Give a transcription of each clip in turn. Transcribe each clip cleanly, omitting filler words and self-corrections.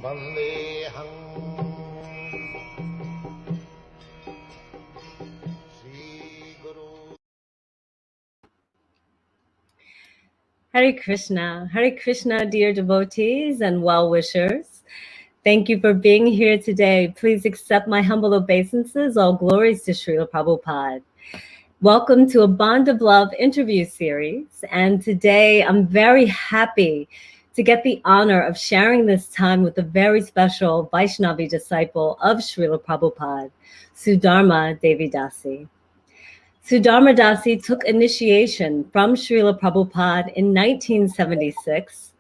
Vandeham Sri Guru. Hare Krishna, dear devotees and well-wishers. Thank you for being here today. Please accept my humble obeisances. All glories to Srila Prabhupada. Welcome to a Bond of Love interview series. And today I'm very happy to get the honor of sharing this time with a very special Vaishnavi disciple of Srila Prabhupada, Sudharma Devi Dasi. Sudharma Dasi took initiation from Srila Prabhupada in 1976,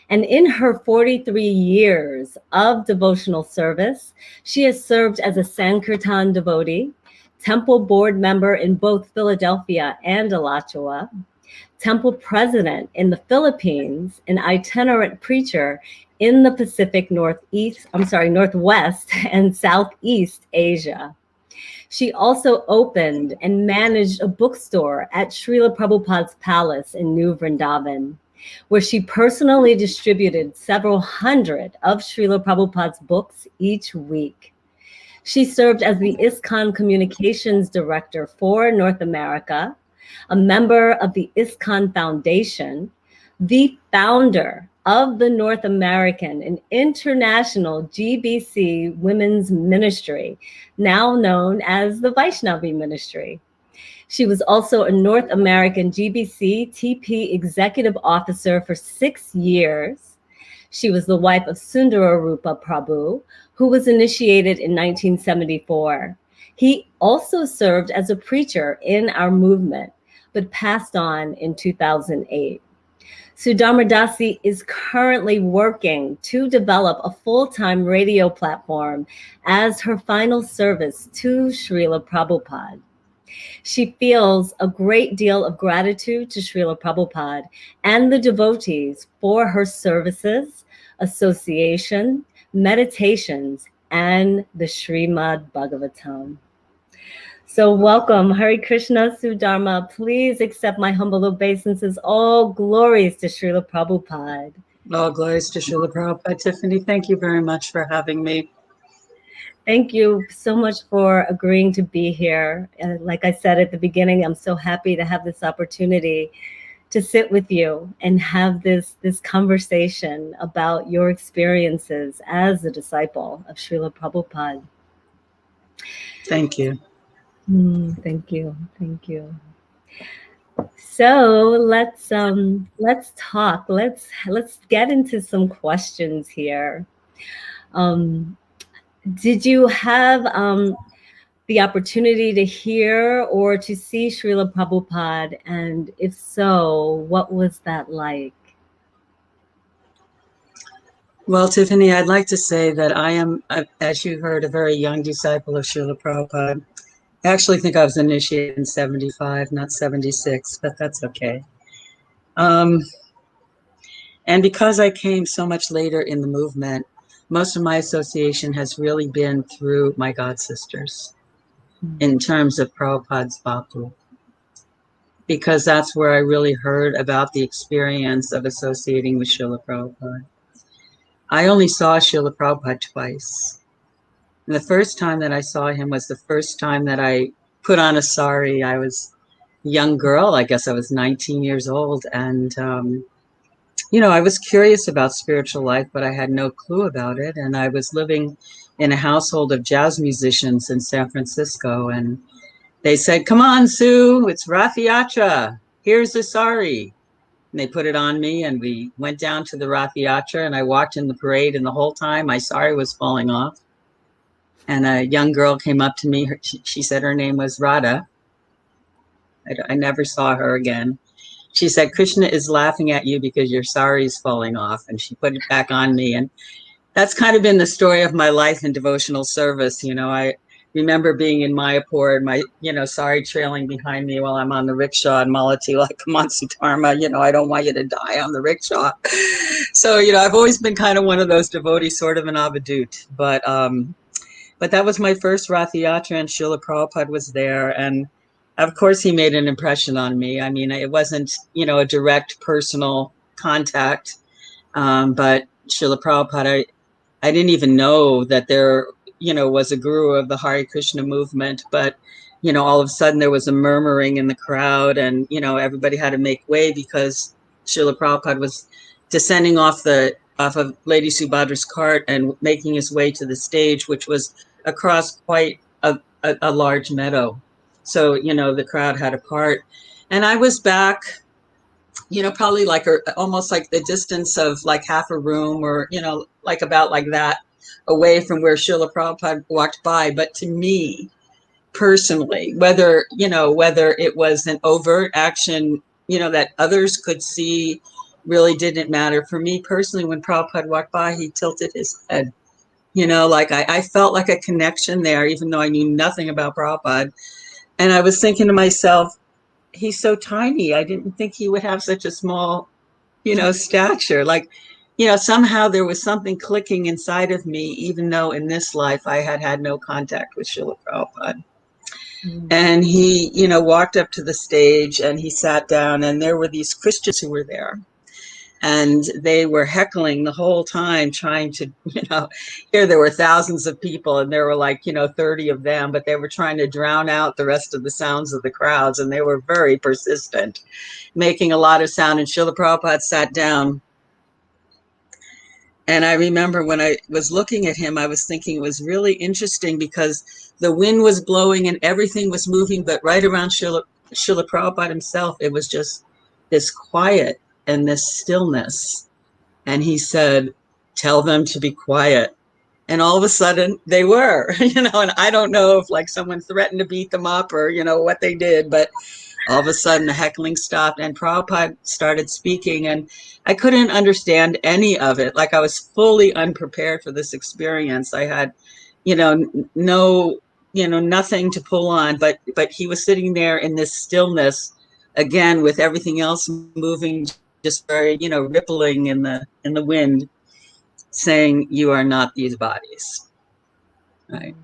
and in her 43 years of devotional service, she has served as a sankirtan devotee, temple board member in both Philadelphia and Alachua, temple president in the Philippines, an itinerant preacher in the Pacific Northwest and Southeast Asia. She also opened and managed a bookstore at Srila Prabhupada's palace in New Vrindavan, where she personally distributed several hundred of Srila Prabhupada's books each week. She served as the ISKCON Communications Director for North America, a member of the ISKCON Foundation, the founder of the North American and International GBC Women's Ministry, now known as the Vaishnavi Ministry. She was also a North American GBC TP Executive Officer for 6 years. She was the wife of Sundararupa Prabhu, who was initiated in 1974. He also served as a preacher in our movement, but passed on in 2008. Sudharma Dasi is currently working to develop a full-time radio platform as her final service to Srila Prabhupada. She feels a great deal of gratitude to Srila Prabhupada and the devotees for her services, association, meditations, and the Srimad-Bhagavatam. So welcome, Hare Krishna, Sudharma. Please accept my humble obeisances. All glories to Srila Prabhupada. All glories to Srila Prabhupada. Tiffany, thank you very much for having me. Thank you so much for agreeing to be here. And like I said at the beginning, I'm so happy to have this opportunity to sit with you and have this conversation about your experiences as a disciple of Srila Prabhupada. Thank you. Thank you. Thank you. So let's talk. Let's get into some questions here. Did you have the opportunity to hear or to see Srila Prabhupada? And if so, what was that like? Well, Tiffany, I'd like to say that I am, as you heard, a very young disciple of Srila Prabhupada. I actually think I was initiated in 75, not 76, but that's okay. And because I came so much later in the movement, most of my association has really been through my god sisters in terms of Prabhupada's Bhakti, because that's where I really heard about the experience of associating with Srila Prabhupada. I only saw Srila Prabhupada twice. And the first time that I saw him was the first time that I put on a sari. I was a young girl, I guess I was 19 years old, and you know, I was curious about spiritual life, but I had no clue about it. And I was living in a household of jazz musicians in San Francisco. And they said, "Come on, Sue, it's Rath Yatra. Here's the sari." And they put it on me and we went down to the Rath Yatra and I walked in the parade, and the whole time my sari was falling off. And a young girl came up to me. She said her name was Radha. I never saw her again. She said, "Krishna is laughing at you because your sari is falling off." And she put it back on me. And that's kind of been the story of my life in devotional service. You know, I remember being in Mayapur and my, sari trailing behind me while I'm on the rickshaw, and Malati like, "Come on, Sudharma, I don't want you to die on the rickshaw." So, I've always been kind of one of those devotees, sort of an avadut. But that was my first Rath Yatra, and Srila Prabhupada was there. And of course, he made an impression on me. I mean, it wasn't, a direct personal contact, but Srila Prabhupada, I didn't even know that there, was a guru of the Hare Krishna movement, but, all of a sudden there was a murmuring in the crowd, and, everybody had to make way because Srila Prabhupada was descending off of Lady Subhadra's cart and making his way to the stage, which was across quite a large meadow. So, the crowd had a part. And I was back, probably like almost like the distance of like half a room, or, like about like that, away from where Srila Prabhupada walked by. But to me personally, whether it was an overt action, that others could see, really didn't matter. For me personally, when Prabhupada walked by, he tilted his head. Like I felt like a connection there, even though I knew nothing about Prabhupada. And I was thinking to myself, he's so tiny. I didn't think he would have such a small, stature. Like, somehow there was something clicking inside of me, even though in this life I had no contact with Srila Prabhupada. Mm-hmm. And he, walked up to the stage and he sat down, and there were these Christians who were there. And they were heckling the whole time, trying to, here there were thousands of people, and there were like, 30 of them, but they were trying to drown out the rest of the sounds of the crowds. And they were very persistent, making a lot of sound. And Srila Prabhupada sat down. And I remember when I was looking at him, I was thinking it was really interesting because the wind was blowing and everything was moving, but right around Srila Prabhupada himself, it was just this quiet and this stillness. And he said, "Tell them to be quiet." And all of a sudden they were, and I don't know if like someone threatened to beat them up or, what they did, but all of a sudden the heckling stopped and Prabhupada started speaking, and I couldn't understand any of it. Like I was fully unprepared for this experience. I had, no, nothing to pull on, but he was sitting there in this stillness, again, with everything else moving, just very, rippling in the wind, saying, "You are not these bodies." Right.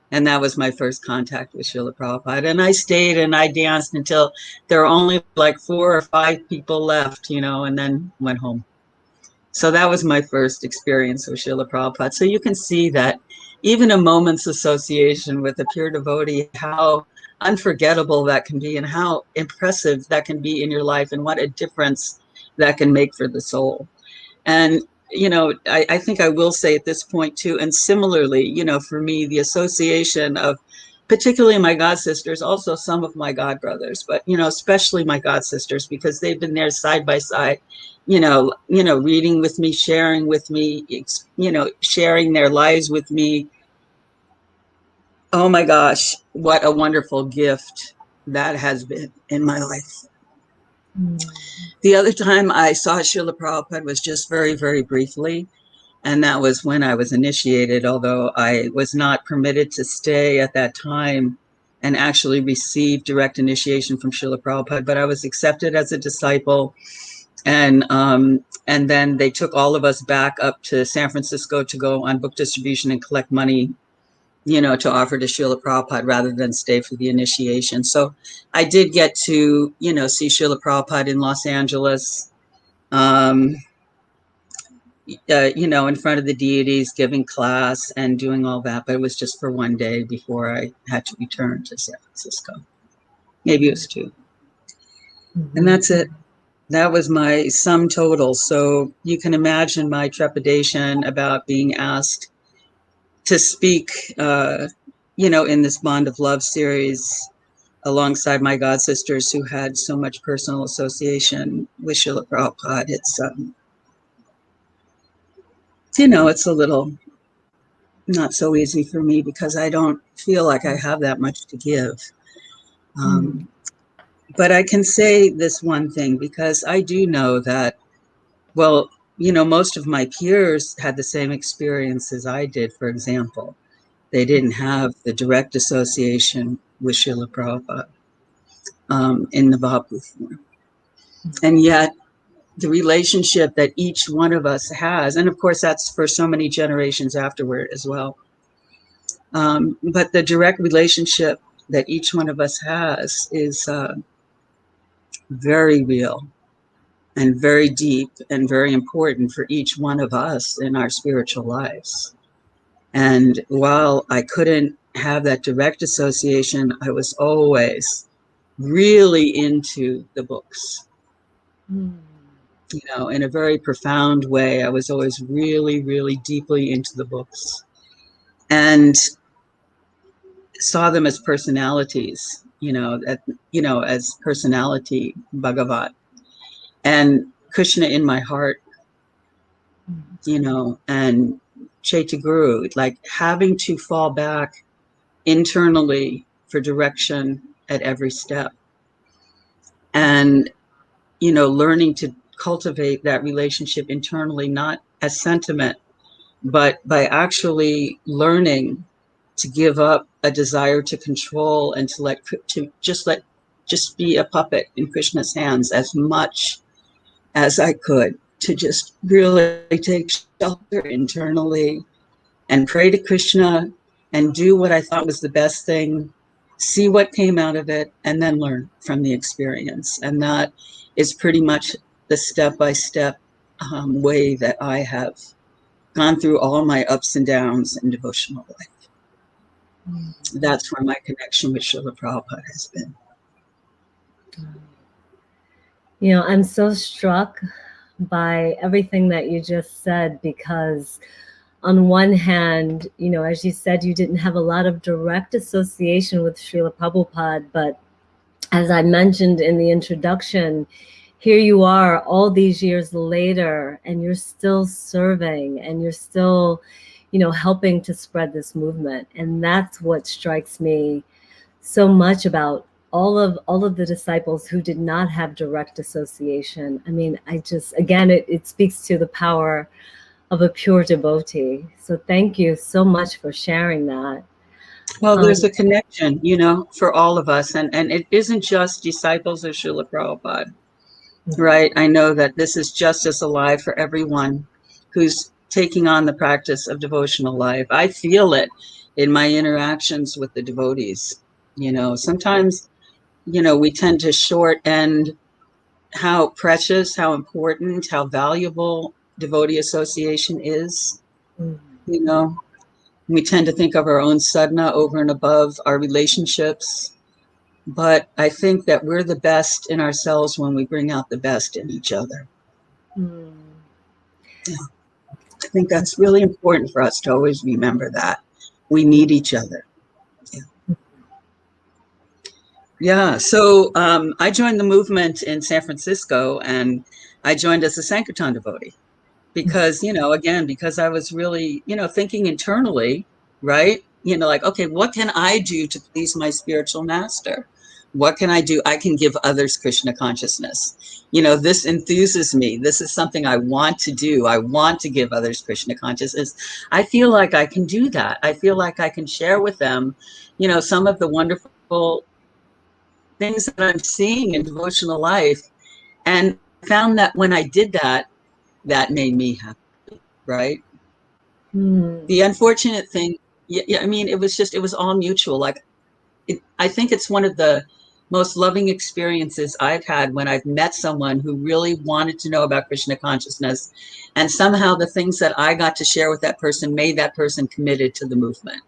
And that was my first contact with Srila Prabhupada. And I stayed and I danced until there were only like 4 or 5 people left, and then went home. So that was my first experience with Srila Prabhupada. So you can see that even a moment's association with a pure devotee, how unforgettable that can be and how impressive that can be in your life, and what a difference that can make for the soul. And I think I will say at this point too, and similarly, for me, the association of particularly my god sisters, also some of my god brothers, but, especially my god sisters, because they've been there side by side, reading with me, sharing with me, sharing their lives with me. Oh my gosh, what a wonderful gift that has been in my life. The other time I saw Srila Prabhupada was just very, very briefly. And that was when I was initiated, although I was not permitted to stay at that time and actually receive direct initiation from Srila Prabhupada. But I was accepted as a disciple. And then they took all of us back up to San Francisco to go on book distribution and collect money, to offer to Srila Prabhupada rather than stay for the initiation. So I did get to, see Srila Prabhupada in Los Angeles, in front of the deities, giving class and doing all that. But it was just for one day before I had to return to San Francisco. Maybe it was 2. Mm-hmm. And that's it. That was my sum total. So you can imagine my trepidation about being asked to speak, in this Bond of Love series alongside my god sisters who had so much personal association with Srila Prabhupada. It's, it's a little not so easy for me because I don't feel like I have that much to give. But I can say this one thing, because I do know that, well, most of my peers had the same experience as I did. For example, they didn't have the direct association with Srila Prabhupada in the Bhakti form. And yet the relationship that each one of us has, and of course that's for so many generations afterward as well, but the direct relationship that each one of us has is very real and very deep and very important for each one of us in our spiritual lives. And while I couldn't have that direct association, I was always really into the books. You know, in a very profound way. I was always really, really deeply into the books and saw them as personalities, as personality Bhagavat and Krishna in my heart, and Chaitaguru, like having to fall back internally for direction at every step. And, learning to cultivate that relationship internally, not as sentiment, but by actually learning to give up a desire to control and to just be a puppet in Krishna's hands as much as I could, to just really take shelter internally and pray to Krishna and do what I thought was the best thing, see what came out of it, and then learn from the experience. And that is pretty much the step-by-step way that I have gone through all my ups and downs in devotional life. That's where my connection with Srila Prabhupada has been. I'm so struck by everything that you just said, because on one hand, as you said, you didn't have a lot of direct association with Srila Prabhupada, but as I mentioned in the introduction, here you are all these years later, and you're still serving, and you're still, helping to spread this movement. And that's what strikes me so much about all of the disciples who did not have direct association. I mean, it speaks to the power of a pure devotee. So thank you so much for sharing that. Well, there's a connection, for all of us. And it isn't just disciples of Srila Prabhupada, right? I know that this is just as alive for everyone who's taking on the practice of devotional life. I feel it in my interactions with the devotees. Sometimes, we tend to short end how precious, how important, how valuable devotee association is. We tend to think of our own sadhana over and above our relationships. But I think that we're the best in ourselves when we bring out the best in each other. Yeah. I think that's really important for us to always remember that. We need each other. Yeah, so I joined the movement in San Francisco, and I joined as a sankirtan devotee because, because I was really, thinking internally, right? Okay, what can I do to please my spiritual master? What can I do? I can give others Krishna consciousness. This enthuses me. This is something I want to do. I want to give others Krishna consciousness. I feel like I can do that. I feel like I can share with them, some of the wonderful things that I'm seeing in devotional life. And found that when I did that, that made me happy, right? The unfortunate thing, it was all mutual. I think it's one of the most loving experiences I've had when I've met someone who really wanted to know about Krishna consciousness, and somehow the things that I got to share with that person made that person committed to the movement,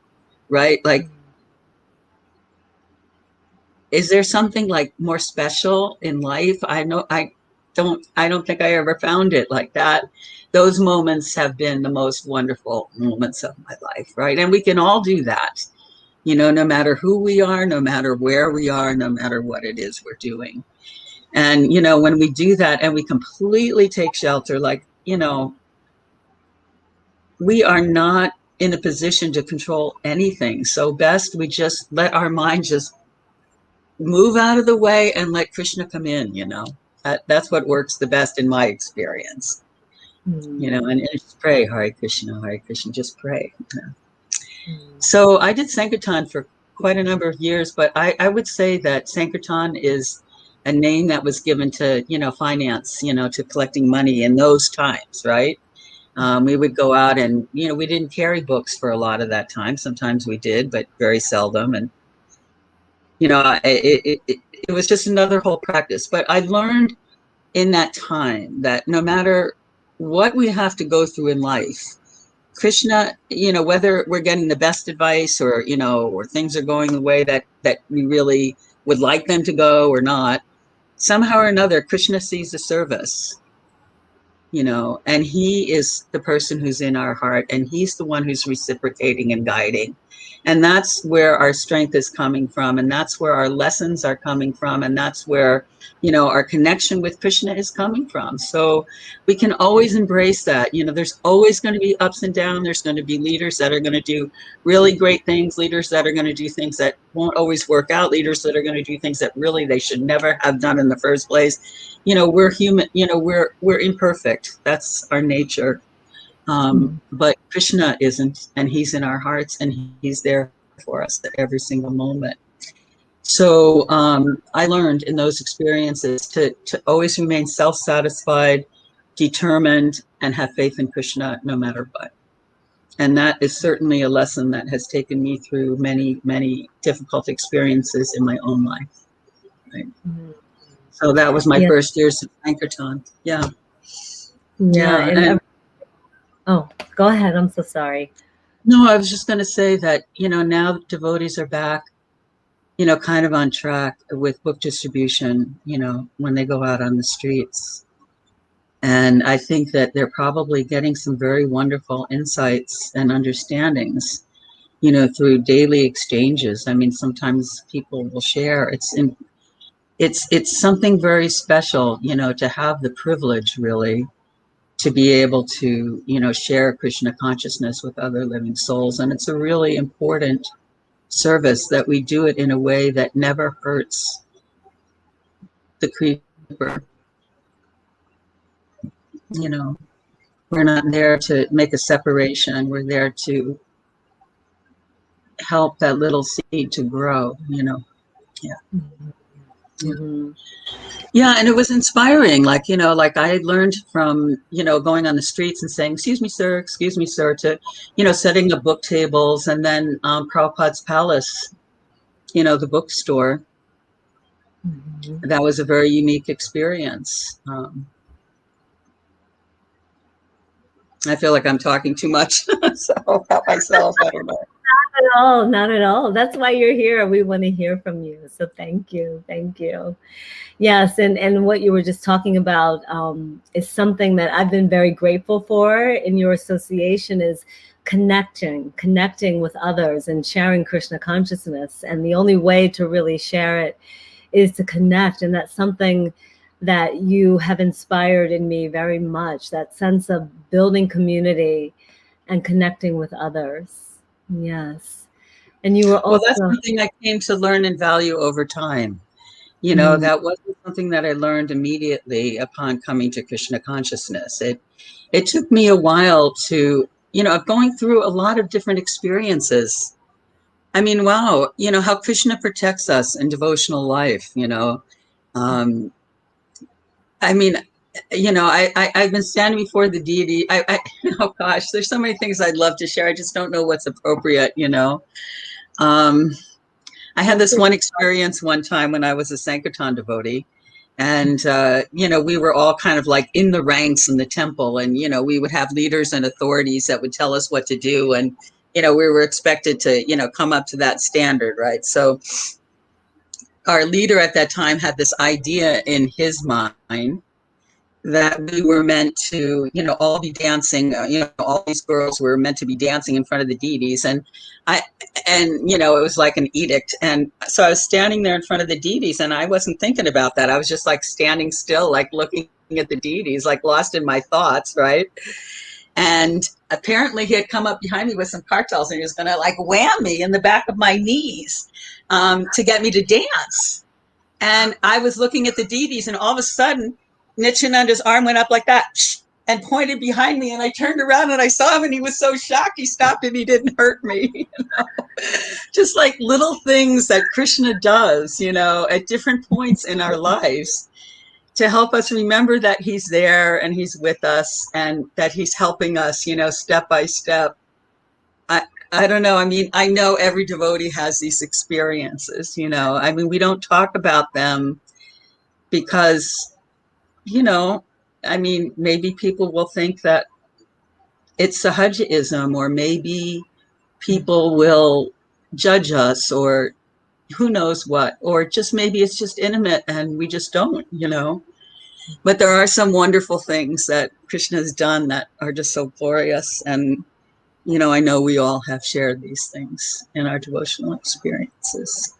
right? Is there something more special in life? I don't think I ever found it like that. Those moments have been the most wonderful moments of my life, right? And we can all do that. No matter who we are, no matter where we are, no matter what it is we're doing. And, when we do that and we completely take shelter, we are not in a position to control anything. So best we just let our mind just move out of the way and let Krishna come in, That's what works the best in my experience. And just pray, Hare Krishna, just pray. So I did sankirtan for quite a number of years, but I would say that sankirtan is a name that was given to, finance, to collecting money in those times, right? We would go out and, we didn't carry books for a lot of that time. Sometimes we did, but very seldom. And, it was just another whole practice. But I learned in that time that no matter what we have to go through in life, Krishna, whether we're getting the best advice or, or things are going the way that we really would like them to go or not, somehow or another, Krishna sees the service, and he is the person who's in our heart, and he's the one who's reciprocating and guiding. And that's where our strength is coming from, and that's where our lessons are coming from, and that's where, our connection with Krishna is coming from. So we can always embrace that. There's always going to be ups and downs. There's going to be leaders that are going to do really great things, leaders that are going to do things that won't always work out, leaders that are going to do things that really they should never have done in the first place. We're human, we're imperfect. That's our nature. But Krishna isn't, and he's in our hearts, and he's there for us at every single moment. So I learned in those experiences to always remain self-satisfied, determined, and have faith in Krishna no matter what. And that is certainly a lesson that has taken me through many, many difficult experiences in my own life. Right? Mm-hmm. So that was my first years of sankirtan. Yeah. Oh, go ahead. I'm so sorry. No, I was just going to say that, now devotees are back, kind of on track with book distribution, when they go out on the streets. And I think that they're probably getting some very wonderful insights and understandings, through daily exchanges. I mean, sometimes people will share. It's something very special, to have the privilege, really, to be able to, share Krishna consciousness with other living souls. And it's a really important service that we do it in a way that never hurts the creeper. We're not there to make a separation. We're there to help that little seed to grow, Yeah. Mm-hmm. Yeah, and it was inspiring. Like I had learned from, going on the streets and saying, excuse me, sir, to, setting up book tables, and then Prabhupada's Palace, the bookstore. Mm-hmm. That was a very unique experience. I feel like I'm talking too much, so about myself, I don't know. Not at all. That's why you're here. We want to hear from you. So thank you. Yes, and what you were just talking about is something that I've been very grateful for in your association, is connecting with others and sharing Krishna consciousness. And the only way to really share it is to connect. And that's something that you have inspired in me very much, that sense of building community and connecting with others. Yes. And you were also... Well, that's something I came to learn and value over time. That wasn't something that I learned immediately upon coming to Krishna consciousness. It took me a while to, going through a lot of different experiences. I mean, wow, how Krishna protects us in devotional life, I mean, I've been standing before the deity. Oh gosh, there's so many things I'd love to share. I just don't know what's appropriate, I had this one experience one time when I was a sankirtan devotee, and, we were all kind of like in the ranks in the temple, and, we would have leaders and authorities that would tell us what to do. And, we were expected to, come up to that standard, right? So our leader at that time had this idea in his mind that we were meant to, all be dancing, all these girls were meant to be dancing in front of the deities. And it was like an edict. And so I was standing there in front of the deities, and I wasn't thinking about that. I was just like standing still, like looking at the deities, like lost in my thoughts, right? And apparently he had come up behind me with some kartals, and he was going to like wham me in the back of my knees to get me to dance. And I was looking at the deities, and all of a sudden, Nityananda's arm went up like that and pointed behind me, and I turned around and I saw him, and he was so shocked. He stopped and he didn't hurt me. Just like little things that Krishna does, at different points in our lives to help us remember that he's there and he's with us and that he's helping us, step by step. I don't know. I mean, I know every devotee has these experiences, I mean, we don't talk about them because you know, I mean, maybe people will think that it's Sahajaism, or maybe people will judge us, or who knows what, or just maybe it's just intimate and we just don't, you know. But there are some wonderful things that Krishna has done that are just so glorious. And, you know, I know we all have shared these things in our devotional experiences.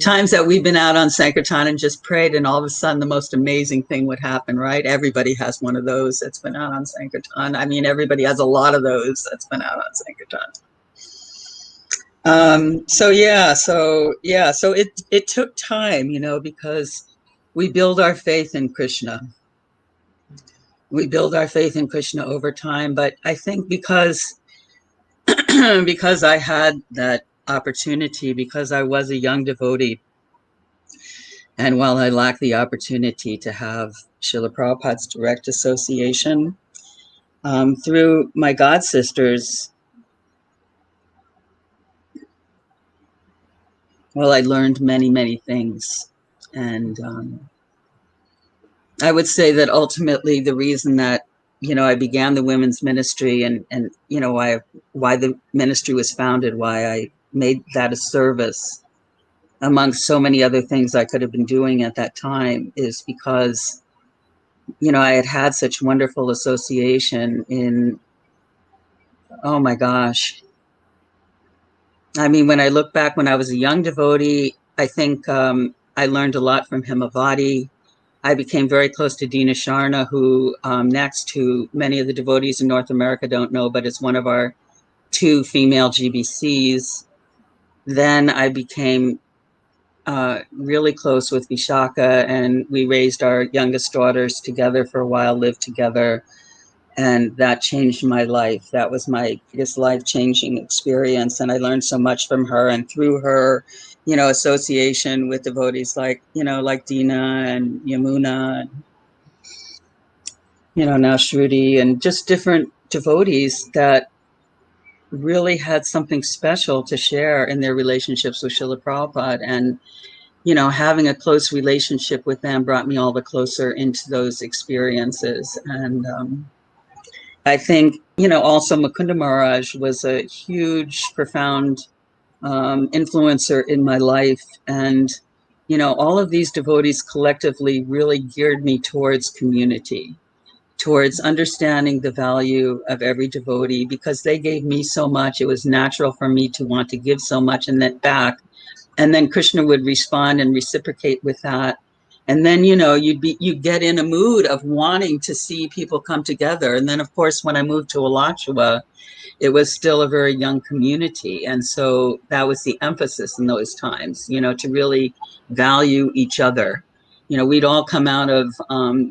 Times that we've been out on sankirtan and just prayed, and all of a sudden the most amazing thing would happen, right? Everybody has one of those that's been out on sankirtan. I mean, everybody has a lot of those that's been out on sankirtan. So it took time, you know, because we build our faith in Krishna. We build our faith in Krishna over time. But I think because because I had that opportunity, because I was a young devotee, and while I lacked the opportunity to have Srila Prabhupada's direct association, through my god sisters, well, I learned many, many things. And I would say that ultimately the reason that, you know, I began the women's ministry, and you know, why the ministry was founded, why I made that a service amongst so many other things I could have been doing at that time, is because, you know, I had had such wonderful association in, oh my gosh. I mean, when I look back, when I was a young devotee, I think I learned a lot from Himavati. I became very close to Dina Sharna, who next to many of the devotees in North America don't know, but is one of our 2 female GBCs. Then I became really close with Vishaka, and we raised our youngest daughters together for a while, lived together, and that changed my life. That was my biggest life-changing experience, and I learned so much from her. And through her, you know, association with devotees like, you know, like Dina and Yamuna, and, you know, now Shruti, and just different devotees that really had something special to share in their relationships with Srila Prabhupada. And, you know, having a close relationship with them brought me all the closer into those experiences. And I think, you know, also Mukunda Maharaj was a huge, profound influencer in my life. And, you know, all of these devotees collectively really geared me towards community, towards understanding the value of every devotee, because they gave me so much. It was natural for me to want to give so much and then back. And then Krishna would respond and reciprocate with that. And then, you know, you'd get in a mood of wanting to see people come together. And then, of course, when I moved to Alachua, it was still a very young community. And so that was the emphasis in those times, you know, to really value each other. You know, we'd all come out of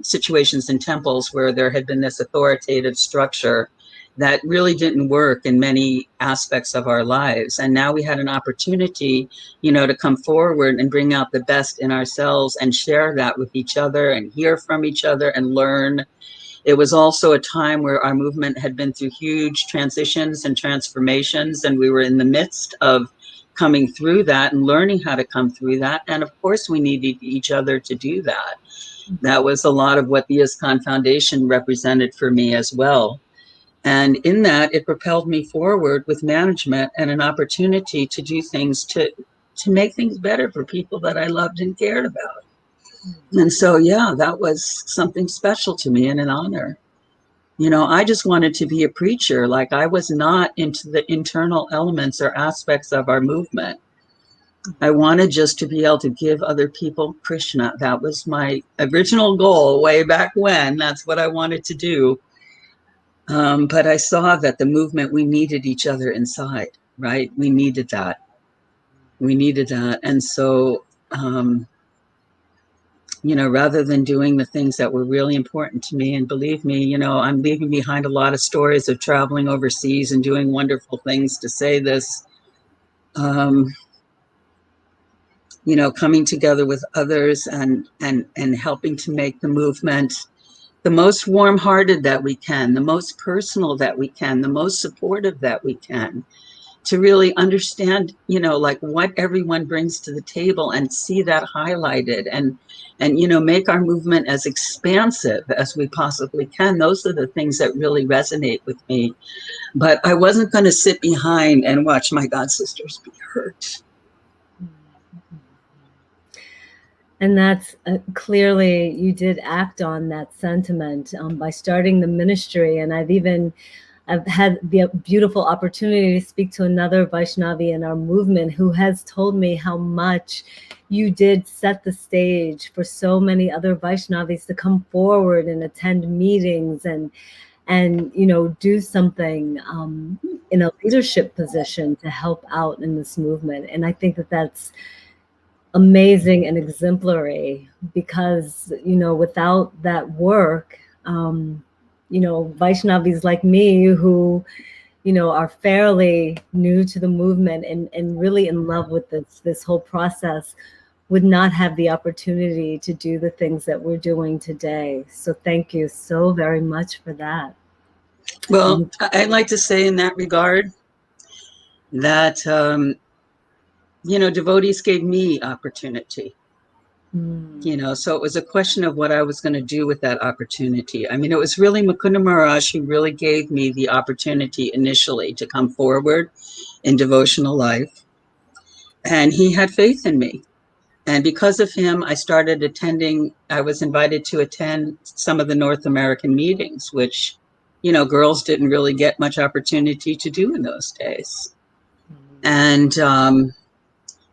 situations in temples where there had been this authoritative structure that really didn't work in many aspects of our lives. And now we had an opportunity, you know, to come forward and bring out the best in ourselves and share that with each other and hear from each other and learn. It was also a time where our movement had been through huge transitions and transformations, and we were in the midst of coming through that and learning how to come through that. And of course, we needed each other to do that. That was a lot of what the ISKCON Foundation represented for me as well. And in that, it propelled me forward with management and an opportunity to do things to make things better for people that I loved and cared about. And so, yeah, that was something special to me and an honor. You know, I just wanted to be a preacher. Like, I was not into the internal elements or aspects of our movement. I wanted just to be able to give other people Krishna. That was my original goal way back when. That's what I wanted to do. But I saw that the movement, we needed each other inside, right? We needed that. We needed that. And so, you know, rather than doing the things that were really important to me, and believe me, you know, I'm leaving behind a lot of stories of traveling overseas and doing wonderful things to say this, you know, coming together with others and helping to make the movement the most warm-hearted that we can, the most personal that we can, the most supportive that we can, to really understand, like what everyone brings to the table and see that highlighted and make our movement as expansive as we possibly can. Those are the things that really resonate with me. But I wasn't going to sit behind and watch my god sisters be hurt. And that's clearly, you did act on that sentiment by starting the ministry. And I've had the beautiful opportunity to speak to another Vaishnavi in our movement who has told me how much you did set the stage for so many other Vaishnavis to come forward and attend meetings and do something in a leadership position to help out in this movement. And I think that that's amazing and exemplary, because without that work, Vaishnavis like me who are fairly new to the movement and really in love with this whole process would not have the opportunity to do the things that we're doing today. So thank you so very much for that. Well, I'd like to say in that regard that devotees gave me opportunity. So it was a question of what I was going to do with that opportunity. I mean, it was really Mukunda Maharaj who really gave me the opportunity initially to come forward in devotional life. And he had faith in me. And because of him, I started attending, I was invited to attend some of the North American meetings, which, girls didn't really get much opportunity to do in those days. And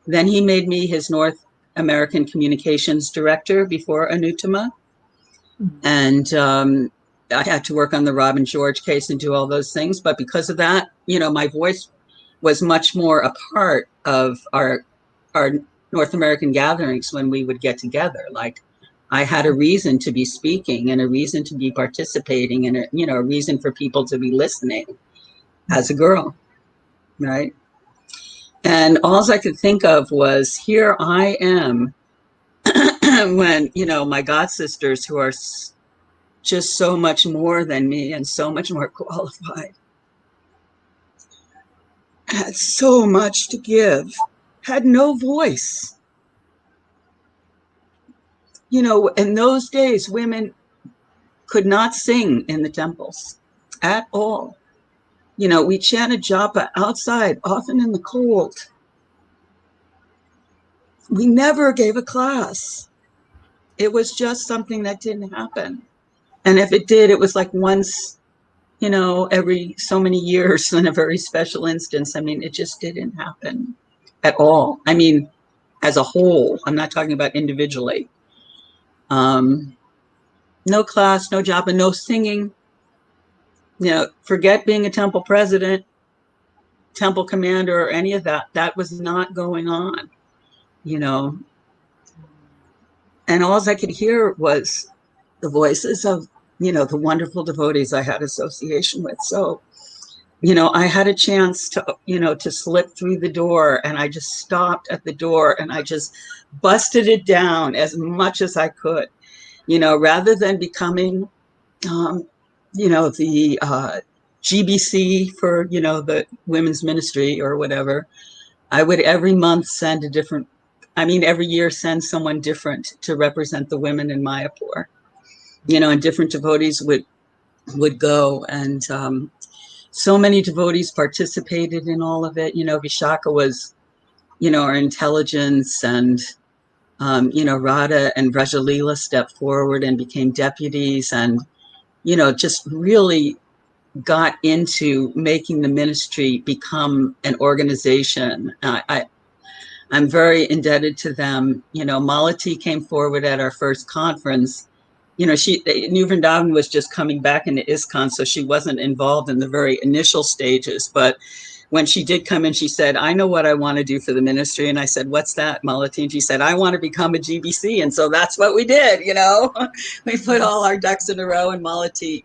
then he made me his North American Communications Director before Anuttama. And I had to work on the Robin George case and do all those things. But because of that, my voice was much more a part of our North American gatherings when we would get together. Like, I had a reason to be speaking and a reason to be participating and a reason for people to be listening as a girl, right? And all I could think of was, here I am when, my god sisters, who are just so much more than me and so much more qualified, had so much to give, had no voice. In those days, women could not sing in the temples at all. We chanted japa outside, often in the cold. We never gave a class. It was just something that didn't happen. And if it did, it was like once, every so many years in a very special instance. I mean, it just didn't happen at all. I mean, as a whole, I'm not talking about individually. No class, no japa, no singing. Forget being a temple president, temple commander, or any of that. That was not going on, And all I could hear was the voices of, the wonderful devotees I had association with. So, I had a chance to, to slip through the door, and I just stopped at the door and I just busted it down as much as I could, rather than becoming, the GBC for, the women's ministry or whatever. I would every month send every year send someone different to represent the women in Mayapur, and different devotees would go. And so many devotees participated in all of it. Vishaka was, our intelligence, and, Radha and Vrajalila stepped forward and became deputies, and, just really got into making the ministry become an organization. I'm very indebted to them. Malati came forward at our first conference. New Vrindavan was just coming back into ISKCON, so she wasn't involved in the very initial stages. But when she did come in, she said, I know what I want to do for the ministry. And I said, what's that, Malati? And she said, I want to become a GBC. And so that's what we did, We put all our ducks in a row, and Malati,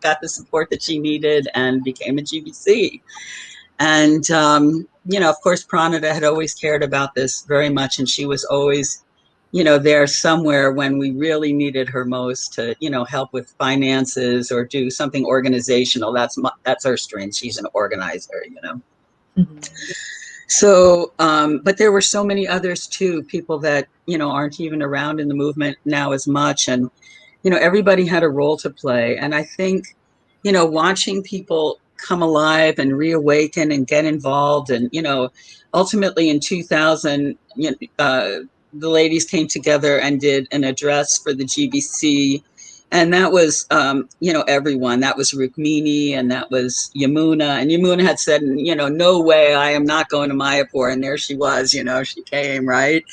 got the support that she needed and became a GBC. And, of course, Pranada had always cared about this very much. And she was always, there somewhere when we really needed her most to, help with finances or do something organizational. That's her strength. She's an organizer, So, but there were so many others too, people that, aren't even around in the movement now as much. And, everybody had a role to play. And I think, watching people come alive and reawaken and get involved. And, ultimately in 2000, the ladies came together and did an address for the GBC. And that was, everyone. That was Rukmini, and that was Yamuna. And Yamuna had said, no way, I am not going to Mayapur. And there she was, she came, right?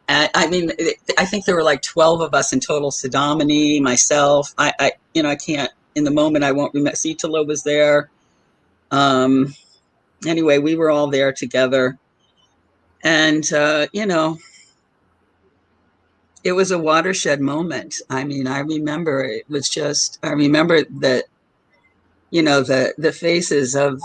And I mean, I think there were like 12 of us in total. Siddhamani, myself, I can't, in the moment, I won't remember. Sitala was there. Anyway, we were all there together. And, it was a watershed moment. I mean, I remember it was just, I remember that, the faces of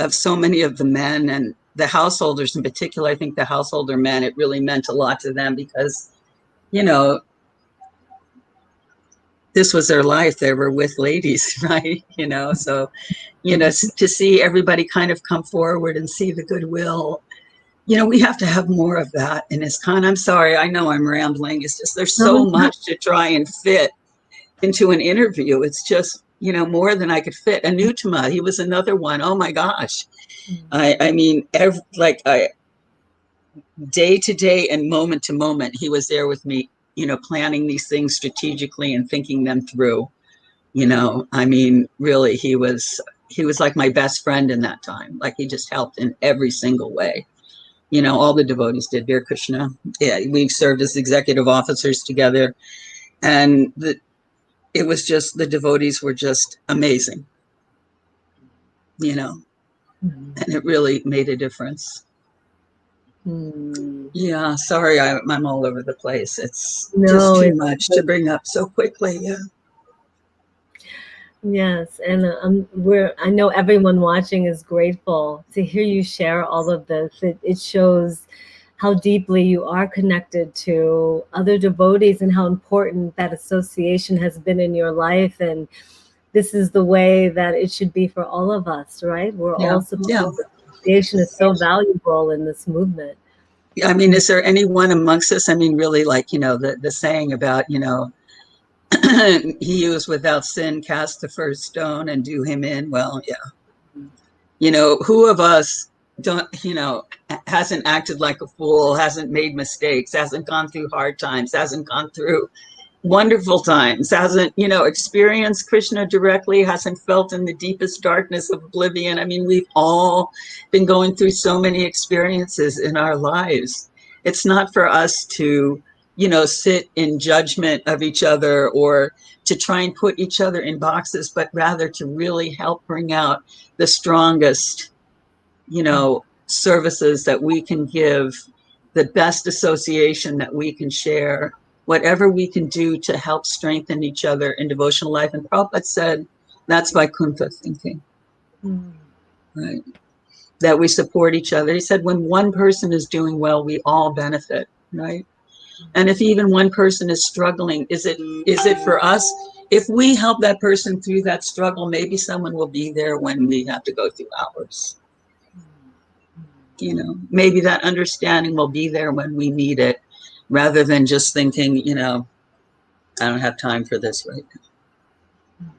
so many of the men and the householders in particular. I think the householder men, it really meant a lot to them because, this was their life. They were with ladies, right? So, to see everybody kind of come forward and see the goodwill. We have to have more of that in ISKCON. I'm sorry, I know I'm rambling. It's just there's so much to try and fit into an interview. It's just, more than I could fit. Anutama, he was another one. Oh my gosh. I mean, day to day and moment to moment, he was there with me, planning these things strategically and thinking them through. I mean, really, he was like my best friend in that time. Like he just helped in every single way. All the devotees did. Dear Krishna, yeah, we served as executive officers together, and it was just, the devotees were just amazing, and it really made a difference. Yeah, sorry, I'm all over the place. It's just too much to bring up so quickly. Yeah. Yes, and I know everyone watching is grateful to hear you share all of this. It shows how deeply you are connected to other devotees and how important that association has been in your life. And this is the way that it should be for all of us, right? We're all supposed to. Association is so valuable in this movement. I mean, is there anyone amongst us? I mean, really, like, the saying about, he who is without sin cast the first stone and do him in. Well, yeah. Who of us hasn't acted like a fool, hasn't made mistakes, hasn't gone through hard times, hasn't gone through wonderful times, hasn't, experienced Krishna directly, hasn't felt in the deepest darkness of oblivion. I mean, we've all been going through so many experiences in our lives. It's not for us to sit in judgment of each other or to try and put each other in boxes, but rather to really help bring out the strongest, services that we can give, the best association that we can share, whatever we can do to help strengthen each other in devotional life. And Prabhupada said, that's Vaikuntha thinking, right? That we support each other. He said, when one person is doing well, we all benefit, right? And if even one person is struggling, is it for us? If we help that person through that struggle, maybe someone will be there when we have to go through ours. Maybe that understanding will be there when we need it, rather than just thinking, I don't have time for this right now.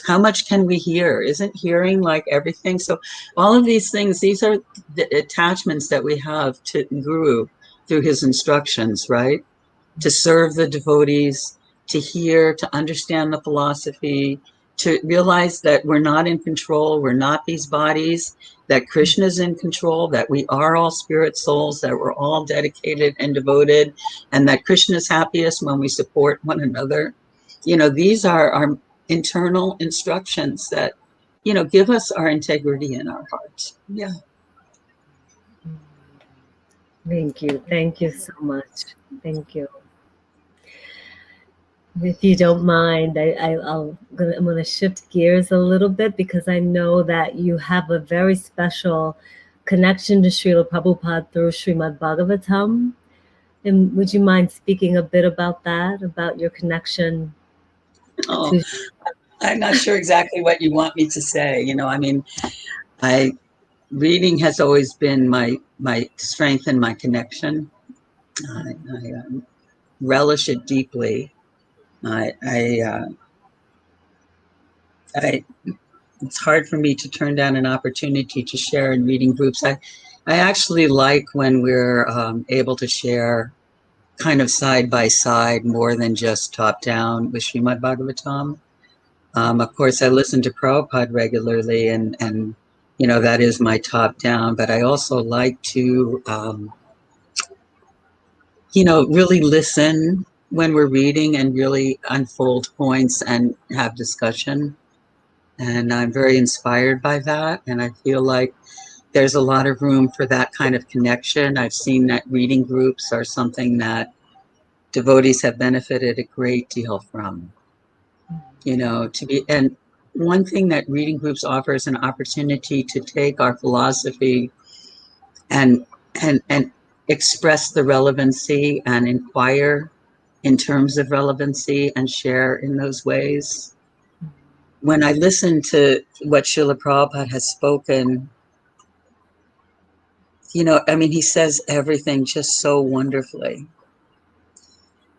How much can we hear? Isn't hearing like everything? So all of these things, these are the attachments that we have to Guru through his instructions, right? To serve the devotees, to hear, to understand the philosophy, to realize that we're not in control, we're not these bodies, that Krishna is in control, that we are all spirit souls, that we're all dedicated and devoted, and that Krishna is happiest when we support one another. These are our internal instructions that, give us our integrity in our hearts. Yeah. Thank you. Thank you so much. Thank you. If you don't mind, I'm going to shift gears a little bit, because I know that you have a very special connection to Srila Prabhupada through Srimad-Bhagavatam. And would you mind speaking a bit about that, about your connection? I'm not sure exactly what you want me to say. I mean, reading has always been my strength and my connection. I relish it deeply. It's hard for me to turn down an opportunity to share in reading groups. I actually like when we're able to share kind of side by side more than just top down with Srimad-Bhagavatam. Of course, I listen to Prabhupada regularly, and you know, that is my top down, but I also like to, you know, really listen when we're reading and really unfold points and have discussion. And I'm very inspired by that. And I feel like there's a lot of room for that kind of connection. I've seen that reading groups are something that devotees have benefited a great deal from, you know, and one thing that reading groups offer is an opportunity to take our philosophy and express the relevancy and inquire in terms of relevancy and share in those ways. When I listen to what Srila Prabhupada has spoken, you know, I mean, he says everything just so wonderfully.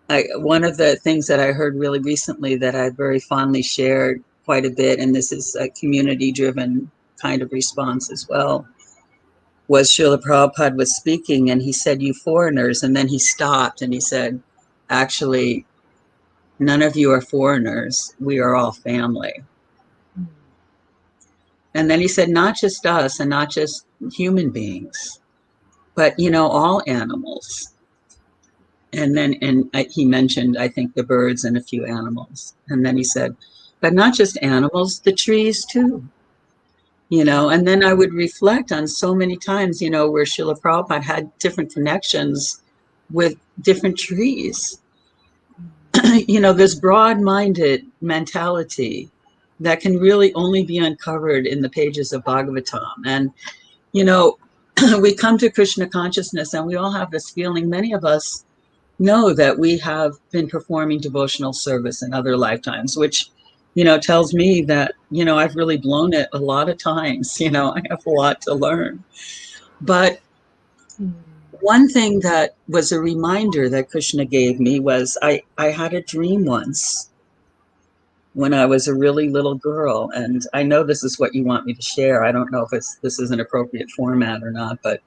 One of the things that I heard really recently that I very fondly shared quite a bit, and this is a community-driven kind of response as well, was Srila Prabhupada was speaking and he said, "You foreigners," and then he stopped and he said, "Actually, none of you are foreigners. We are all family." And then he said, not just us and not just human beings, but, you know, all animals. And then he mentioned, I think, the birds and a few animals. And then he said, but not just animals, the trees too. You know, and then I would reflect on so many times, you know, where Srila Prabhupada had different connections with different trees. You know, this broad-minded mentality that can really only be uncovered in the pages of Bhagavatam. And, you know, we come to Krishna consciousness and we all have this feeling, many of us know that we have been performing devotional service in other lifetimes, which, you know, tells me that, you know, I've really blown it a lot of times. You know, I have a lot to learn. But one thing that was a reminder that Krishna gave me was I had a dream once when I was a really little girl. And I know this is what you want me to share. I don't know if this is an appropriate format or not, but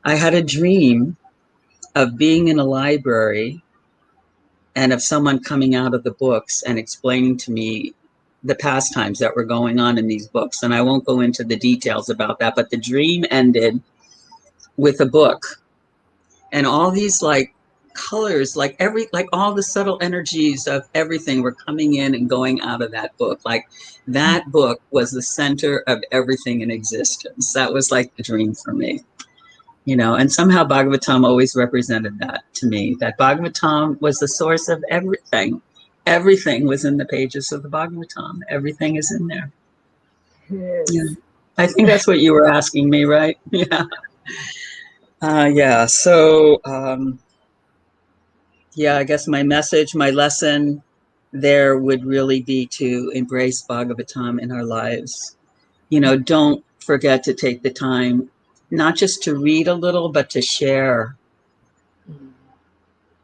I had a dream of being in a library and of someone coming out of the books and explaining to me the pastimes that were going on in these books. And I won't go into the details about that, but the dream ended with a book and all these like colors, like all the subtle energies of everything were coming in and going out of that book. Like that book was the center of everything in existence. That was like the dream for me, you know, and somehow Bhagavatam always represented that to me, that Bhagavatam was the source of everything. Everything was in the pages of the Bhagavatam. Everything is in there. Yes. Yeah. I think that's what you were asking me, right? Yeah. Yeah. So, yeah, I guess my message, my lesson there would really be to embrace Bhagavatam in our lives. You know, don't forget to take the time, not just to read a little, but to share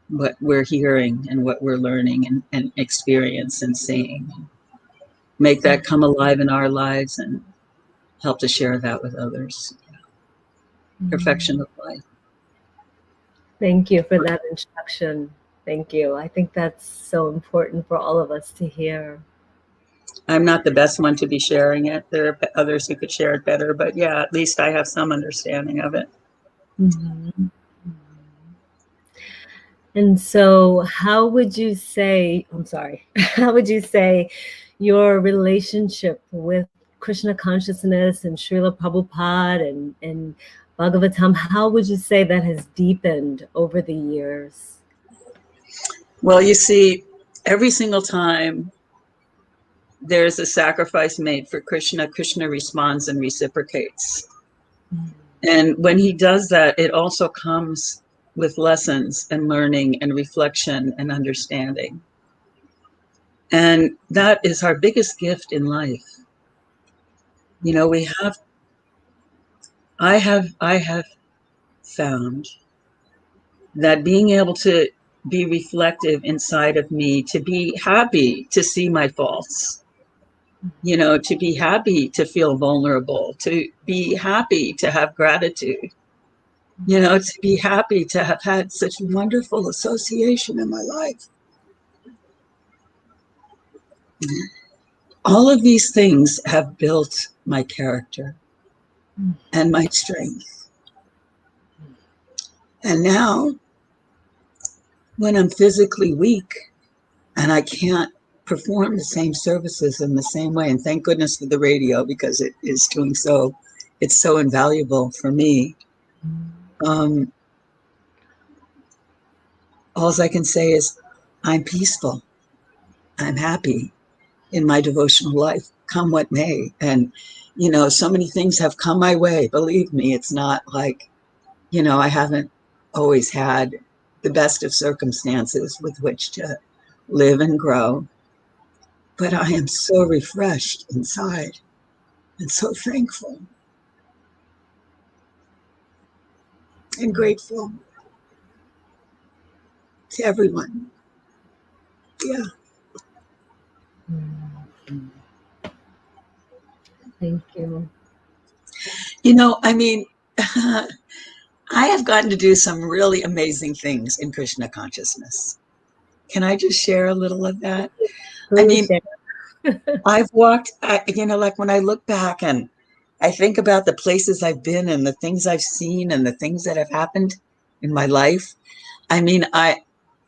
what we're hearing and what we're learning and experience and seeing. Make that come alive in our lives and help to share that with others. Perfection of life. Thank you for that instruction. Thank you. I think that's so important for all of us to hear. I'm not the best one to be sharing it. There are others who could share it better, but yeah, at least I have some understanding of it. Mm-hmm. And so how would you say, how would you say your relationship with Krishna consciousness and Srila Prabhupada and Bhagavatam, how would you say that has deepened over the years? Well, you see, every single time there's a sacrifice made for Krishna, Krishna responds and reciprocates. And when he does that, it also comes with lessons and learning and reflection and understanding. And that is our biggest gift in life. You know, we have I have found that being able to be reflective inside of me, to be happy to see my faults, you know, to be happy to feel vulnerable, to be happy to have gratitude, you know, to be happy to have had such wonderful association in my life. All of these things have built my character and my strength. And now, when I'm physically weak and I can't perform the same services in the same way, and thank goodness for the radio, because it is doing so, it's so invaluable for me. All I can say is I'm peaceful. I'm happy in my devotional life, come what may. And, you know, so many things have come my way. Believe me, it's not like, you know, I haven't always had the best of circumstances with which to live and grow. But I am so refreshed inside and so thankful and grateful to everyone. Yeah. Thank you. You know, I mean, I have gotten to do some really amazing things in Krishna consciousness. Can I just share a little of that? I mean, I've walked, you know, like when I look back and I think about the places I've been and the things I've seen and the things that have happened in my life. I mean, I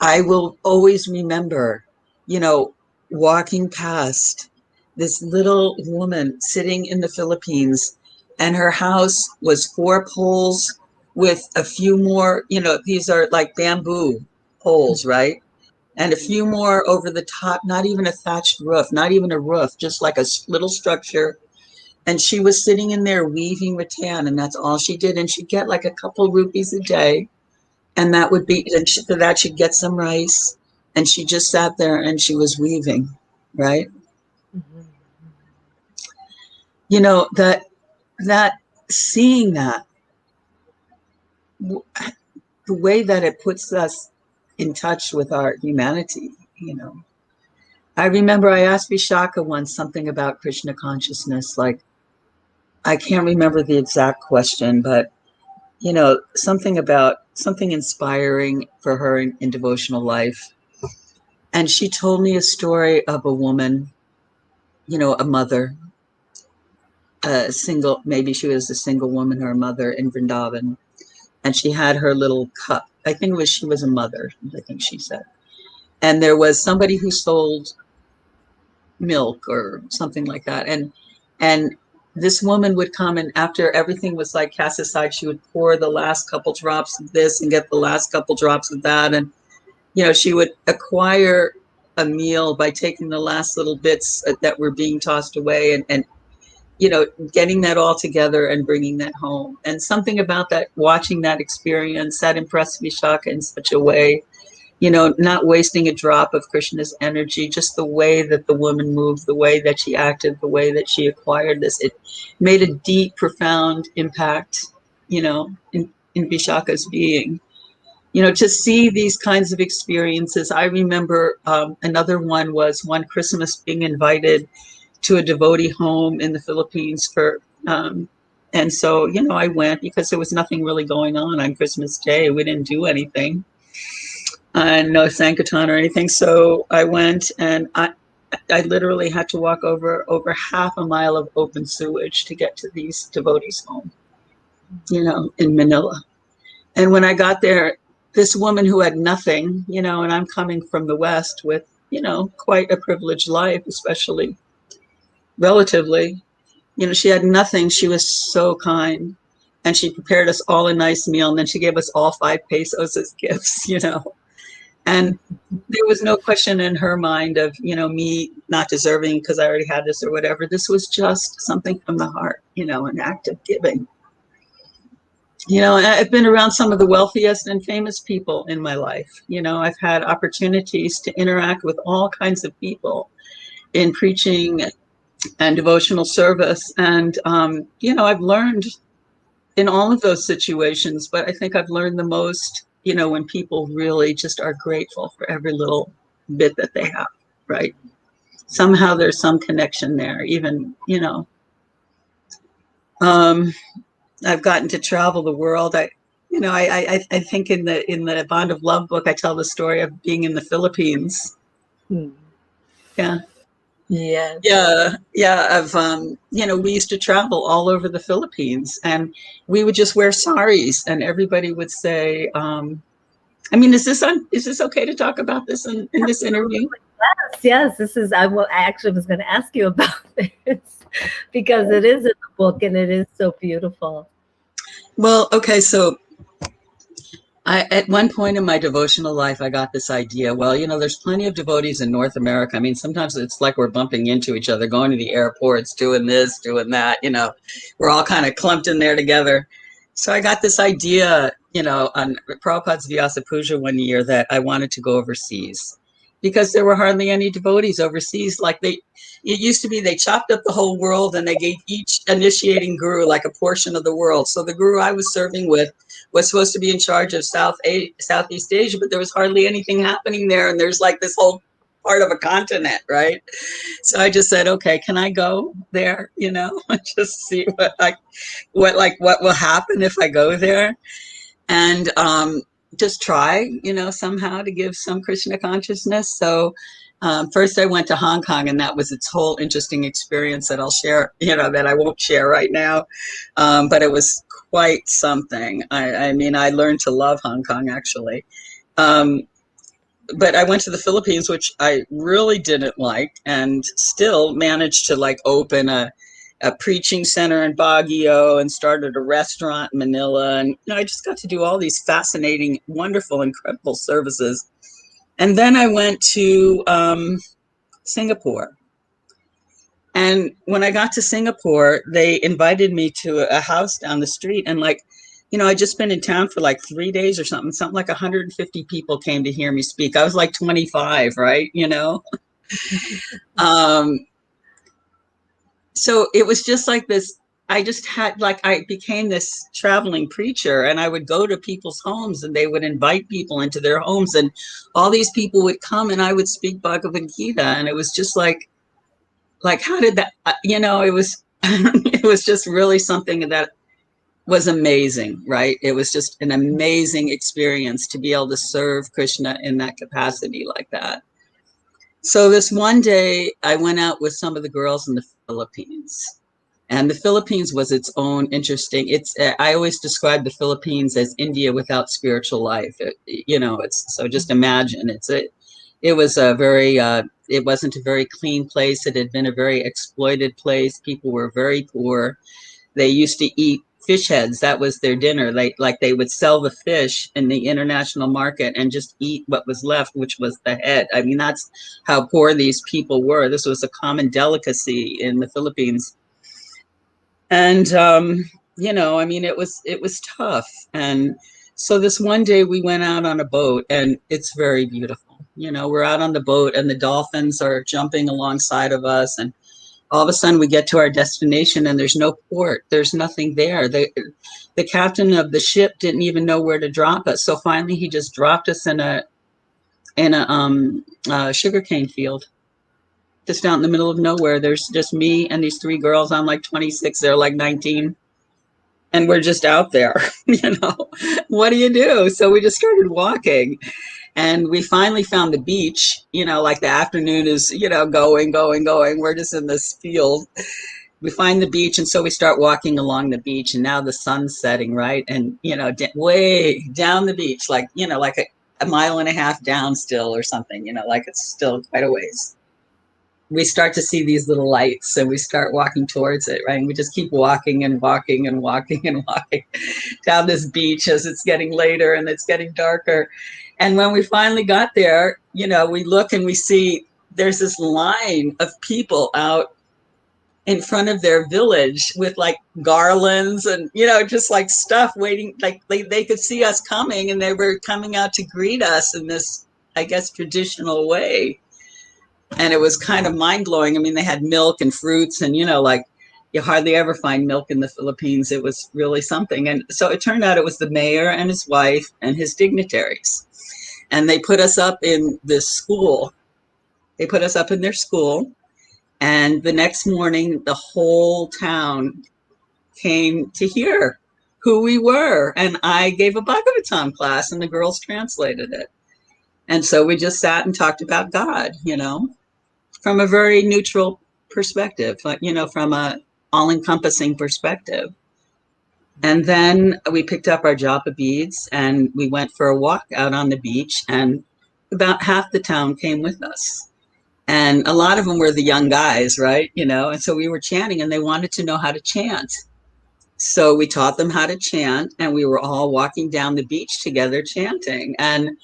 will always remember, you know, walking past this little woman sitting in the Philippines, and her house was 4 poles with a few more, you know, these are like bamboo poles, right? And a few more over the top, not even a thatched roof, not even a roof, just like a little structure. And she was sitting in there weaving rattan, and that's all she did. And she'd get like a couple rupees a day. And that would be, and for that she'd get some rice. And she just sat there and she was weaving, right? Mm-hmm. You know, that seeing that, the way that it puts us in touch with our humanity, you know. I remember I asked Vishaka once something about Krishna consciousness, like, I can't remember the exact question, but, you know, something about something inspiring for her in devotional life. And she told me a story of a woman, you know, a mother, a single, maybe she was a single woman or a mother in Vrindavan. And she had her little cup. I think it was, she was a mother, I think she said. And there was somebody who sold milk or something like that. And this woman would come, and after everything was like cast aside, she would pour the last couple drops of this and get the last couple drops of that. And, you know, she would acquire a meal by taking the last little bits that were being tossed away and you know, getting that all together and bringing that home. And something about that, watching that experience, that impressed Vishaka in such a way, you know, not wasting a drop of Krishna's energy, just the way that the woman moved, the way that she acted, the way that she acquired this. It made a deep, profound impact, you know, in Vishaka's being. You know, to see these kinds of experiences. I remember another one was one Christmas being invited to a devotee home in the Philippines for, and so, you know, I went because there was nothing really going on Christmas Day. We didn't do anything, and no sankirtan or anything. So I went, and I literally had to walk over half a mile of open sewage to get to these devotees' home, you know, in Manila. And when I got there, this woman who had nothing, you know, and I'm coming from the West with, you know, quite a privileged life, especially relatively, you know, she had nothing. She was so kind, and she prepared us all a nice meal, and then she gave us all 5 pesos as gifts, you know. And there was no question in her mind of, you know, me not deserving because I already had this or whatever. This was just something from the heart, you know, an act of giving. You know, and I've been around some of the wealthiest and famous people in my life. You know, I've had opportunities to interact with all kinds of people in preaching and devotional service. And, you know, I've learned in all of those situations, but I think I've learned the most, when people really just are grateful for every little bit that they have, right? Somehow there's some connection there, even, I've gotten to travel the world. I think in the Bond of Love book, I tell the story of being in the Philippines. Yeah. Yes. Yeah. We used to travel all over the Philippines, and we would just wear saris, and everybody would say, is this okay to talk about this in this interview? Yes, this is, I actually was going to ask you about this because it is in the book and it is so beautiful. Well, okay, so at one point in my devotional life, I got this idea. Well, there's plenty of devotees in North America. I mean, sometimes it's like we're bumping into each other, going to the airports, doing this, doing that. We're all kind of clumped in there together. So I got this idea, on Prabhupada's Vyasa Puja one year, that I wanted to go overseas because there were hardly any devotees overseas. It used to be they chopped up the whole world and they gave each initiating guru like a portion of the world. So the guru I was serving with was supposed to be in charge of Southeast Asia, but there was hardly anything happening there. And there's like this whole part of a continent, right? So I just said, okay, can I go there? Just see what will happen if I go there, and just try, somehow to give some Krishna consciousness. So first I went to Hong Kong, and that was its whole interesting experience that I'll share, that I won't share right now. But it was quite something. I learned to love Hong Kong, actually. But I went to the Philippines, which I really didn't like, and still managed to open a preaching center in Baguio and started a restaurant in Manila. And I just got to do all these fascinating, wonderful, incredible services. And then I went to Singapore. And when I got to Singapore, they invited me to a house down the street. And I'd just been in town for 3 days or something like 150 people came to hear me speak. I was 25, right? So it was just like this. I just had I became this traveling preacher, and I would go to people's homes and they would invite people into their homes, and all these people would come and I would speak Bhagavad Gita. And it was just like how did that, it was, it was just really something that was amazing, right? It was just an amazing experience to be able to serve Krishna in that capacity like that. So this one day I went out with some of the girls in the Philippines, and the Philippines was its own interesting. I always describe the Philippines as India without spiritual life. It's so just imagine it wasn't a very clean place. It had been a very exploited place. People were very poor. They used to eat fish heads. That was their dinner. They would sell the fish in the international market and just eat what was left, which was the head. I mean, that's how poor these people were. This was a common delicacy in the Philippines. And, it was tough. And so this one day we went out on a boat, and it's very beautiful. We're out on the boat and the dolphins are jumping alongside of us. And all of a sudden we get to our destination and there's no port. There's nothing there. The captain of the ship didn't even know where to drop us. So finally he just dropped us in a sugarcane field, just out in the middle of nowhere. There's just me and these 3 girls. I'm 26, they're 19. And we're just out there, what do you do? So we just started walking. And we finally found the beach, the afternoon is, going. We're just in this field. We find the beach. And so we start walking along the beach, and now the sun's setting, right? And, way down the beach, like a mile and a half down still or something, it's still quite a ways. We start to see these little lights and we start walking towards it, right? And we just keep walking and walking and walking and walking down this beach as it's getting later and it's getting darker. And when we finally got there, we look and we see there's this line of people out in front of their village with garlands and, just stuff waiting. They could see us coming and they were coming out to greet us in this, I guess, traditional way. And it was kind of mind blowing. I mean, they had milk and fruits and, you hardly ever find milk in the Philippines. It was really something. And so it turned out it was the mayor and his wife and his dignitaries. And they put us up in this school. They put us up in their school. And the next morning, the whole town came to hear who we were. And I gave a Bhagavatam class and the girls translated it. And so we just sat and talked about God, you know, from a very neutral perspective, like, you know, from a all-encompassing perspective. And then we picked up our japa beads and we went for a walk out on the beach, and about half the town came with us. And a lot of them were the young guys, right? You know, and so we were chanting and they wanted to know how to chant. So we taught them how to chant, and we were all walking down the beach together chanting. And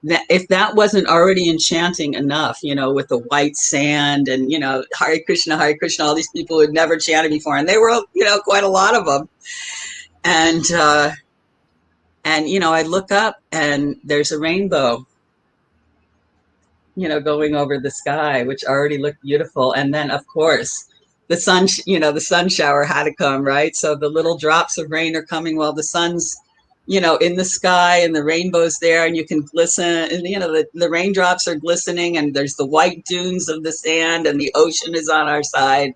that, if that wasn't already enchanting enough, you know, with the white sand and, you know, Hare Krishna, all these people who had never chanted before, and they were, you know, quite a lot of them. And you know, I look up and there's a rainbow, you know, going over the sky, which already looked beautiful. And then, of course, the sun, you know, the sun shower had to come, right? So the little drops of rain are coming while the sun's, you know, in the sky, and the rainbow's there, and you can glisten, and, you know, the raindrops are glistening, and there's the white dunes of the sand, and the ocean is on our side.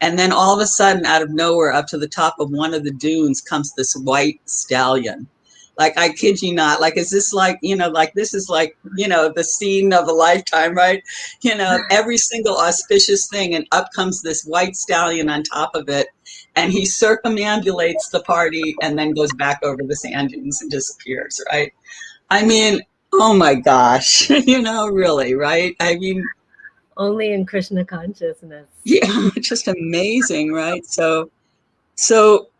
And then all of a sudden, out of nowhere, up to the top of one of the dunes comes this white stallion. Like, I kid you not, like, is this like, you know, like, this is like, you know, the scene of a lifetime, right? You know, every single auspicious thing, and up comes this white stallion on top of it, and he circumambulates the party and then goes back over the sand dunes and disappears, right? I mean, oh my gosh, you know, really, right? I mean, only in Krishna consciousness. Yeah, just amazing, right? So,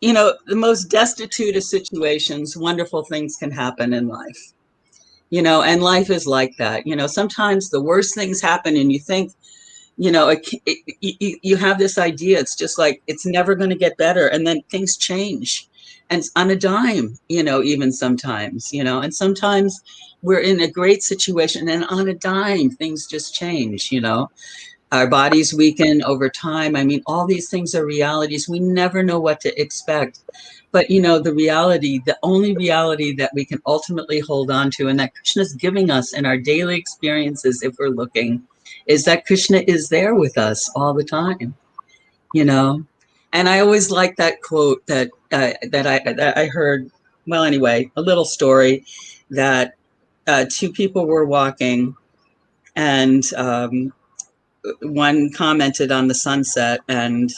you know, the most destitute of situations, wonderful things can happen in life, you know, and life is like that. You know, sometimes the worst things happen and you think, you know, you have this idea, it's just like, it's never going to get better. And then things change, and it's on a dime, you know, even sometimes, you know, and sometimes we're in a great situation and on a dime, things just change, you know. Our bodies weaken over time. I mean, all these things are realities. We never know what to expect. But, you know, the reality, the only reality that we can ultimately hold on to, and that Krishna is giving us in our daily experiences, if we're looking, is that Krishna is there with us all the time, you know. And I always like that quote that I heard. Well, anyway, a little story that two people were walking, and one commented on the sunset, and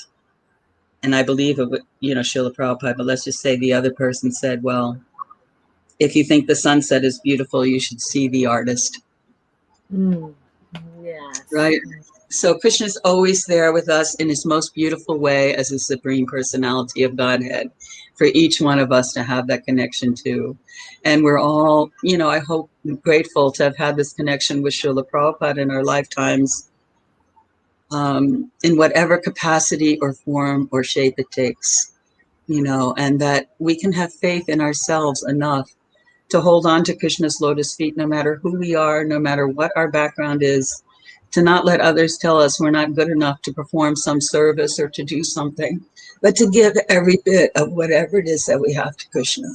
I believe it would, you know, Srila Prabhupada, but let's just say the other person said, well, if you think the sunset is beautiful, you should see the artist. Yes. Right? So Krishna is always there with us in his most beautiful way as the Supreme Personality of Godhead, for each one of us to have that connection to. And we're all, you know, I hope, grateful to have had this connection with Srila Prabhupada in our lifetimes, in whatever capacity or form or shape it takes, you know, and that we can have faith in ourselves enough to hold on to Krishna's lotus feet, no matter who we are, no matter what our background is, to not let others tell us we're not good enough to perform some service or to do something, but to give every bit of whatever it is that we have to Krishna.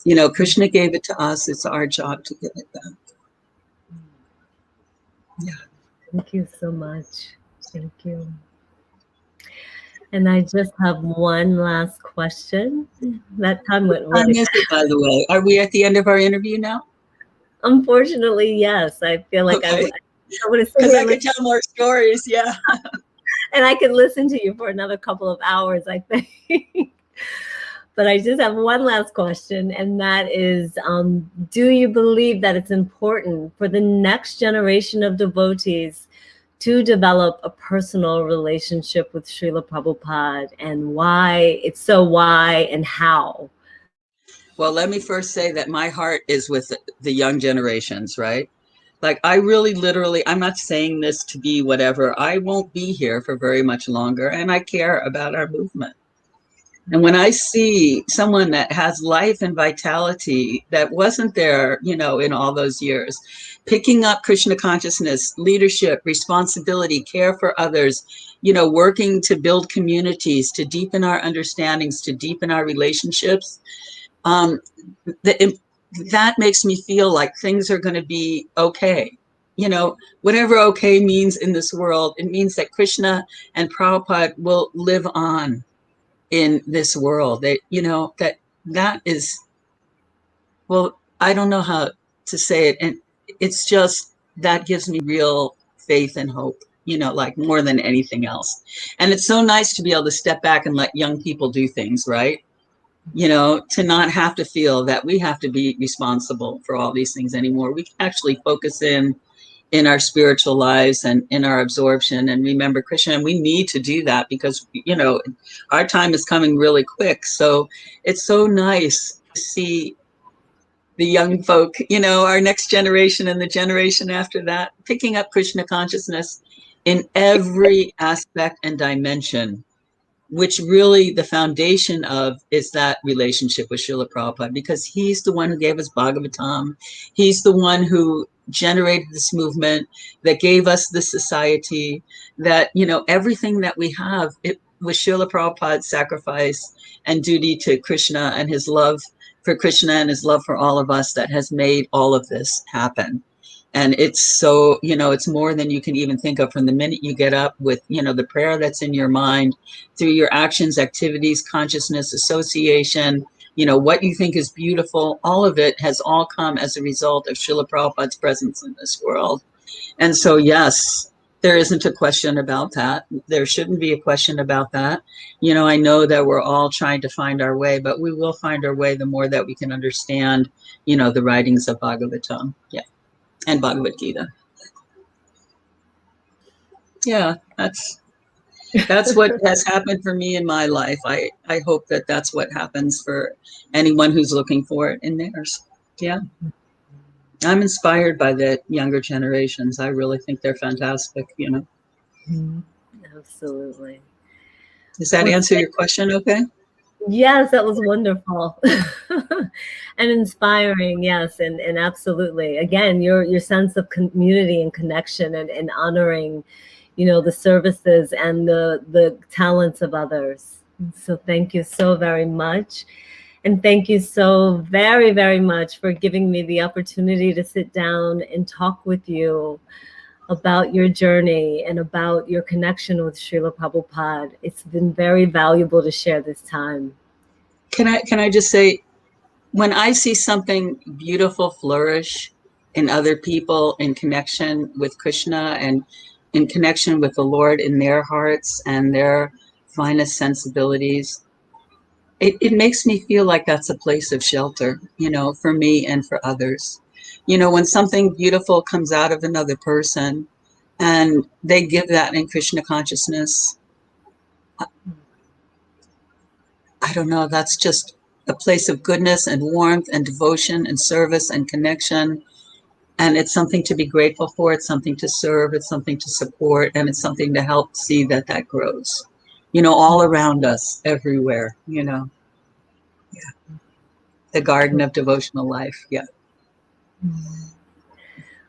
You know, Krishna gave it to us. It's our job to give it back. Yeah. Thank you so much. Thank you. And I just have one last question. That time went really fast. By the way, are we at the end of our interview now? Unfortunately, yes. I feel like okay. I would have said, because I could tell more stories. Yeah. And I could listen to you for another couple of hours, I think. But I just have one last question, and that is, do you believe that it's important for the next generation of devotees to develop a personal relationship with Srila Prabhupada, and why, if so, why and how? Well, let me first say that my heart is with the young generations, right? Like, I really, literally, I'm not saying this to be whatever. I won't be here for very much longer, and I care about our movement. And when I see someone that has life and vitality that wasn't there, you know, in all those years, picking up Krishna consciousness, leadership, responsibility, care for others, you know, working to build communities, to deepen our understandings, to deepen our relationships, that makes me feel like things are going to be okay. You know, whatever okay means in this world, it means that Krishna and Prabhupada will live on in this world. That, you know, that is, well, I don't know how to say it. And it's just, that gives me real faith and hope, you know, like more than anything else. And it's so nice to be able to step back and let young people do things, right? You know, to not have to feel that we have to be responsible for all these things anymore. We can actually focus in our spiritual lives and in our absorption and remember Krishna. And we need to do that because, you know, our time is coming really quick. So it's so nice to see the young folk, you know, our next generation and the generation after that, picking up Krishna consciousness in every aspect and dimension, which really the foundation of is that relationship with Srila Prabhupada, because he's the one who gave us Bhagavatam. He's the one who generated this movement that gave us the society, that, you know, everything that we have, it was Srila Prabhupada's sacrifice and duty to Krishna and his love for Krishna and his love for all of us that has made all of this happen. And it's so, you know, it's more than you can even think of from the minute you get up with, you know, the prayer that's in your mind, through your actions, activities, consciousness, association, you know, what you think is beautiful, all of it has all come as a result of Srila Prabhupada's presence in this world. And so, yes, there isn't a question about that. There shouldn't be a question about that. You know, I know that we're all trying to find our way, but we will find our way the more that we can understand, you know, the writings of Bhagavatam. Yeah. And Bhagavad Gita. Yeah, that's what has happened for me in my life. I hope that that's what happens for anyone who's looking for it in theirs. Yeah. I'm inspired by the younger generations. I really think they're fantastic, you know. Absolutely. Does that answer your question okay? Yes, that was wonderful. And inspiring, yes, and absolutely. Again, your sense of community and connection and honoring, you know, the services and the talents of others. So thank you so very much. And thank you so very, very much for giving me the opportunity to sit down and talk with you about your journey and about your connection with Srila Prabhupada. It's been very valuable to share this time. Can I just say, when I see something beautiful flourish in other people in connection with Krishna and in connection with the Lord in their hearts and their finest sensibilities, it makes me feel like that's a place of shelter, you know, for me and for others. You know, when something beautiful comes out of another person and they give that in Krishna consciousness, I don't know, that's just a place of goodness and warmth and devotion and service and connection. And it's something to be grateful for. It's something to serve. It's something to support. And it's something to help see that grows, you know, all around us, everywhere, you know. Yeah. The garden of devotional life. Yeah.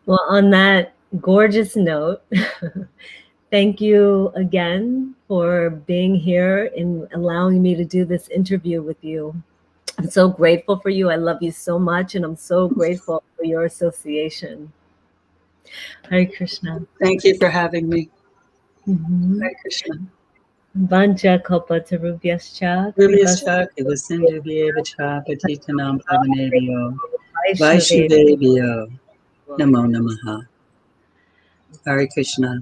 Well, on that gorgeous note, thank you again for being here and allowing me to do this interview with you. I'm so grateful for you. I love you so much, and I'm so grateful for your association. Hare Krishna. Thank you for having me. Hare Krishna. Vancha kalpatarubhyascha Rubhyascha krivasinduvyeva patitanam pavanebhyo Vaishnavebhyo namo namaha. Hare Krishna.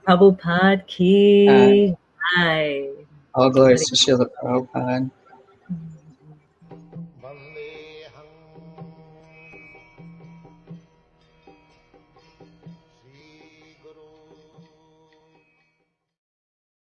Prabhupada ki jai. All glories to Srila Prabhupada.